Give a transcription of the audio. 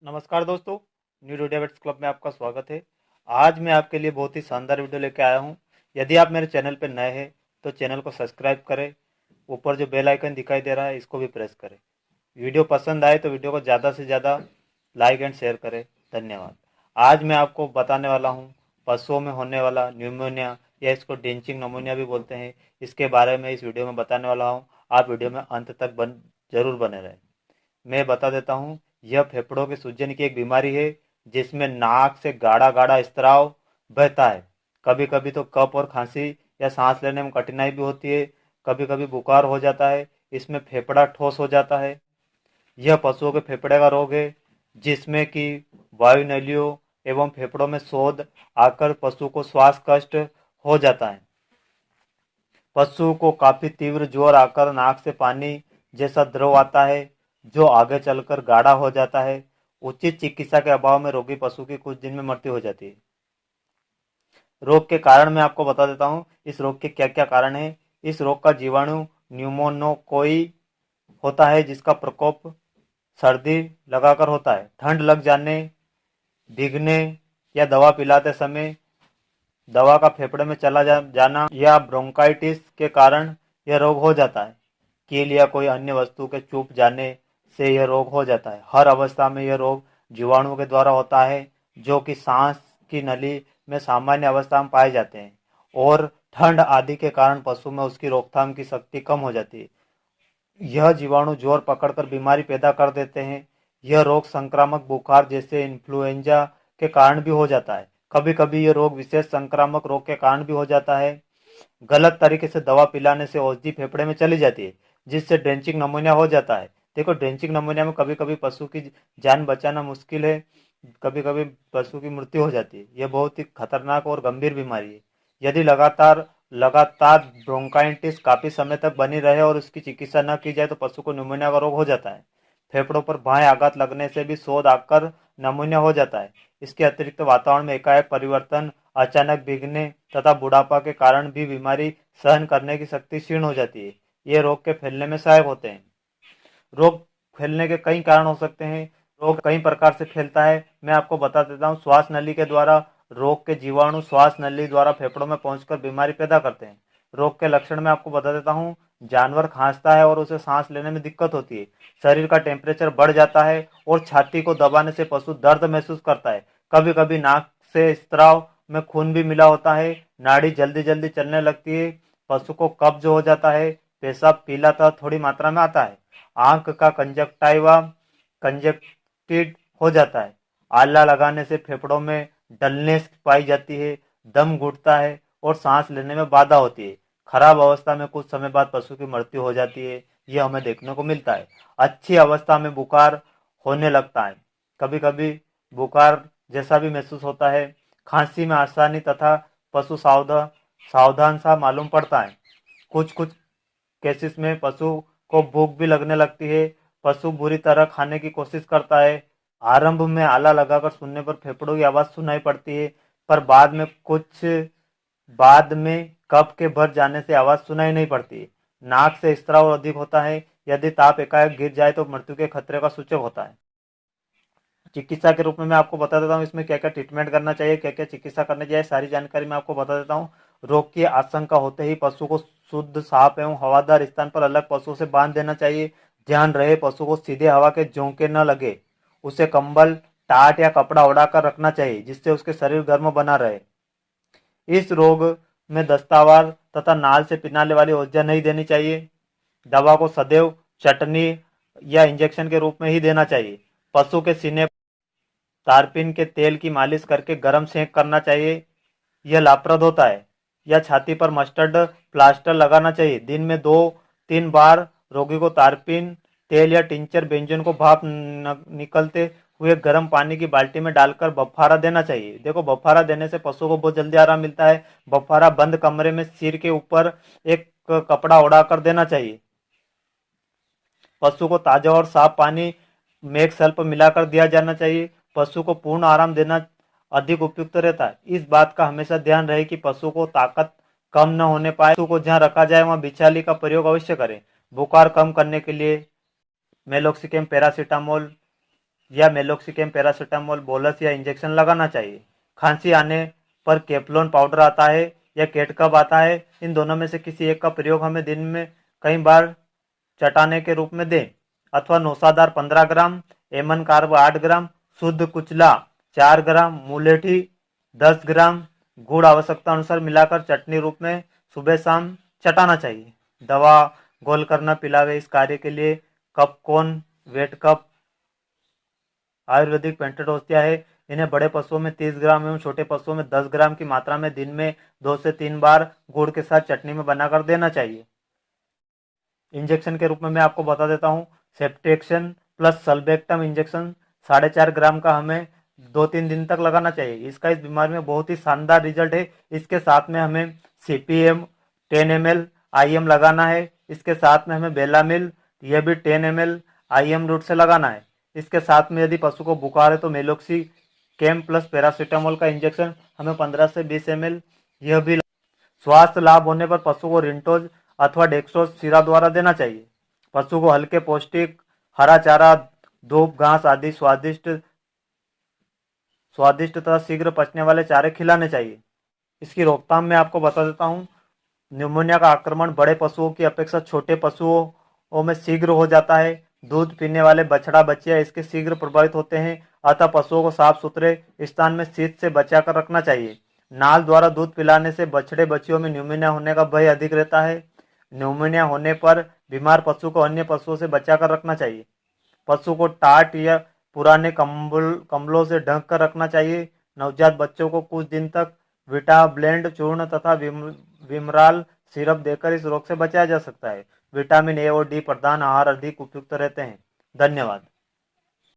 नमस्कार दोस्तों, new David's club में आपका स्वागत है। आज मैं आपके लिए बहुत ही शानदार वीडियो लेके आया हूं। यदि आप मेरे चैनल पर नए हैं तो चैनल को सब्सक्राइब करें। ऊपर जो बेल आइकन दिखाई दे रहा है इसको भी प्रेस करें। वीडियो पसंद आए तो वीडियो को ज़्यादा से ज़्यादा लाइक एंड शेयर करें। धन्यवाद। आज मैं आपको बताने वाला हूँ पशुओं में होने वाला न्यूमोनिया या इसको डेंचिंग नमोनिया भी बोलते हैं, इसके बारे में इस वीडियो में बताने वाला हूँ। आप वीडियो में अंत तक जरूर बने रहें। मैं बता देता हूँ, यह फेफड़ों के सूजन की एक बीमारी है जिसमें नाक से गाढ़ा गाढ़ा स्त्राव बहता है। कभी कभी तो कफ और खांसी या सांस लेने में कठिनाई भी होती है। कभी कभी बुखार हो जाता है। इसमें फेफड़ा ठोस हो जाता है। यह पशुओं के फेफड़े का रोग है जिसमें कि वायुनलियों एवं फेफड़ों में शोथ आकर पशु को श्वास कष्ट हो जाता है। पशु को काफी तीव्र ज्वर आकर नाक से पानी जैसा द्रव आता है जो आगे चलकर गाढ़ा हो जाता है। उचित चिकित्सा के अभाव में रोगी पशु की कुछ दिन में मृत्यु हो जाती है। रोग के कारण मैं आपको बता देता हूँ, इस रोग के क्या क्या कारण है। इस रोग का जीवाणु न्यूमोनोकोई होता है जिसका प्रकोप सर्दी लगाकर होता है। ठंड लग जाने, भीगने या दवा पिलाते समय दवा का फेफड़े में चला जाना या ब्रोंकाइटिस के कारण यह रोग हो जाता है। कील या कोई अन्य वस्तु के चुभ जाने से यह रोग हो जाता है। हर अवस्था में यह रोग जीवाणुओं के द्वारा होता है जो कि सांस की नली में सामान्य अवस्था में पाए जाते हैं और ठंड आदि के कारण पशु में उसकी रोकथाम की शक्ति कम हो जाती है। यह जीवाणु जोर पकड़कर बीमारी पैदा कर देते हैं। यह रोग संक्रामक बुखार जैसे इन्फ्लुएंजा के कारण भी हो जाता है। कभी कभी यह रोग विशेष संक्रामक रोग के कारण भी हो जाता है। गलत तरीके से दवा पिलाने से औषधि फेफड़े में चली जाती है जिससे ड्रेंचिंग नमोनिया हो जाता है। देखो, ड्रेंचिंग नमोनिया में कभी कभी पशु की जान बचाना मुश्किल है। कभी कभी पशु की मृत्यु हो जाती है। यह बहुत ही खतरनाक और गंभीर बीमारी है। यदि लगातार लगातार ब्रोंकाइटिस काफी समय तक बनी रहे और उसकी चिकित्सा न की जाए तो पशु को निमोनिया का रोग हो जाता है। फेफड़ों पर बाएं आघात लगने से भी शोथ आकर निमोनिया हो जाता है। इसके अतिरिक्त वातावरण में एकाएक परिवर्तन, अचानक भीगने तथा बुढ़ापा के कारण भी बीमारी सहन करने की शक्ति क्षीण हो जाती है। ये रोग के फैलने में सहायक होते हैं। रोग फैलने के कई कारण हो सकते हैं। रोग कई प्रकार से फैलता है। मैं आपको बता देता हूँ, श्वास नली के द्वारा रोग के जीवाणु श्वास नली द्वारा फेफड़ों में पहुंचकर बीमारी पैदा करते हैं। रोग के लक्षण मैं आपको बता देता हूँ, जानवर खांसता है और उसे सांस लेने में दिक्कत होती है। शरीर का टेम्परेचर बढ़ जाता है और छाती को दबाने से पशु दर्द महसूस करता है। कभी कभी नाक से स्त्राव में खून भी मिला होता है। नाड़ी जल्दी जल्दी चलने लगती है। पशु को कब्ज हो जाता है। पेशाब पीला तथा थोड़ी मात्रा में आता है। आंख का कंजक्टाइवा कंजक्टेड हो जाता है। आला लगाने से फेफड़ों में डलनेस पाई जाती है। दम घुटता है और सांस लेने में बाधा होती है। खराब अवस्था में कुछ समय बाद पशु की मृत्यु हो जाती है। यह हमें देखने को मिलता है। अच्छी अवस्था में बुखार होने लगता है। कभी कभी बुखार जैसा भी महसूस होता है। खांसी में आसानी तथा पशु सावधान सा मालूम पड़ता है। कुछ कुछ केसेस में पशु को भूख भी लगने लगती है। पशु बुरी तरह खाने की कोशिश करता है। आरंभ में आला लगाकर सुनने पर फेफड़ों की आवाज सुनाई पड़ती है, पर बाद में कफ के भर जाने से आवाज सुनाई नहीं पड़ती है। नाक से स्राव अधिक होता है। यदि ताप एकाएक गिर जाए तो मृत्यु के खतरे का सूचक होता है। चिकित्सा के रूप में मैं आपको बता देता हूँ इसमें क्या क्या ट्रीटमेंट करना चाहिए, क्या क्या चिकित्सा करनी चाहिए, सारी जानकारी मैं आपको बता देता हूँ। रोग की आशंका होते ही पशु को शुद्ध, साफ एवं हवादार स्थान पर अलग पशुओं से बांध देना चाहिए। ध्यान रहे पशु को सीधे हवा के झोंके न लगे। उसे कंबल, टाट या कपड़ा ओढ़ाकर रखना चाहिए जिससे उसके शरीर गर्म बना रहे। इस रोग में दस्तावार तथा नाल से पिनाने वाली औषधियां नहीं देनी चाहिए। दवा को सदैव चटनी या इंजेक्शन के रूप में ही देना चाहिए। पशु के सीने तारपीन के तेल की मालिश करके गर्म सेंक करना चाहिए, यह लाभप्रद होता है। या छाती पर मस्टर्ड प्लास्टर लगाना चाहिए। दिन में 2-3 बार रोगी को तारपीन तेल या टिंचर बेंजन को भाप निकलते हुए गर्म पानी की बाल्टी में डालकर बफारा देना चाहिए। देखो, बफारा देने से पशु को बहुत जल्दी आराम मिलता है। बफारा बंद कमरे में सिर के ऊपर एक कपड़ा ओढ़ा कर देना चाहिए। पशु को ताजा और साफ पानी में एक सल्प मिलाकर दिया जाना चाहिए। पशु को पूर्ण आराम देना अधिक उपयुक्त रहता है। इस बात का हमेशा ध्यान रहे कि पशु को ताकत कम न होने पाए। पशु को जहां रखा जाए वहां बिछाली का प्रयोग अवश्य करें। बुखार कम करने के लिए मेलोक्सिकम, पैरासीटामोल या मेलोक्सिकम पैरासीटामोल बोलस या इंजेक्शन लगाना चाहिए। खांसी आने पर कैप्लोन पाउडर आता है या केट कप आता है, इन दोनों में से किसी एक का प्रयोग हमें दिन में कई बार चटाने के रूप में दें। अथवा नौसादार 15 ग्राम, एमन कार्ब 8 ग्राम, शुद्ध कुचला 4 ग्राम, मुलेठी 10 ग्राम, गुड़ आवश्यकता अनुसार मिलाकर चटनी रूप में सुबह शाम चटाना चाहिए। दवा गोल करना पिलावे इस कार्य के लिए कप कोन, वेट कप आयुर्वेदिक पेंटेड होस्टिया है। इन्हें बड़े पशुओं में 30 ग्राम एवं छोटे पशुओं में 10 ग्राम की मात्रा में दिन में 2 से 3 बार गुड़ के साथ चटनी में बनाकर देना चाहिए। इंजेक्शन के रूप में मैं आपको बता देता हूँ, सेप्टेक्शन प्लस सल्बेक्टम इंजेक्शन 4.5 ग्राम का हमें 2-3 दिन तक लगाना चाहिए। इसका इस बीमारी में बहुत ही शानदार रिजल्ट है। इसके साथ में हमें CPM 10 ml IM लगाना है। इसके साथ में हमें बेलामिल, यह भी 10 ml IM रूट से लगाना है। इसके साथ में यदि पशु को बुखार है तो मेलोक्सी कैम प्लस पैरासीटामोल का इंजेक्शन हमें 15 से 20 ml यह भी। स्वास्थ्य लाभ होने पर पशु को रिंटोज अथवा डेक्सट्रोज सीरा द्वारा देना चाहिए। पशु को हल्के पौष्टिक हरा चारा, दूब, घास आदि स्वादिष्ट तथा शीघ्र पचने वाले चारे खिलाने चाहिए। इसकी रोकथाम में आपको बता देता हूँ, न्यूमोनिया का आक्रमण बड़े पशुओं की अपेक्षा छोटे पशुओं में शीघ्र हो जाता है। दूध पीने वाले बछड़ा बच्चियां इसके शीघ्र प्रभावित होते हैं, अतः पशुओं को साफ सुथरे स्थान में शीत से बचाकर रखना चाहिए। नाल द्वारा दूध पिलाने से बछड़े बच्चियों में न्यूमोनिया होने का भय अधिक रहता है। न्यूमोनिया होने पर बीमार पशु को अन्य पशुओं से बचाकर रखना चाहिए। पशु को टाट या पुराने कंबलों से ढक कर रखना चाहिए। नवजात बच्चों को कुछ दिन तक विटा ब्लेंड चूर्ण तथा विमराल सिरप देकर इस रोग से बचाया जा सकता है। विटामिन A और D प्रधान आहार अधिक उपयुक्त रहते हैं। धन्यवाद।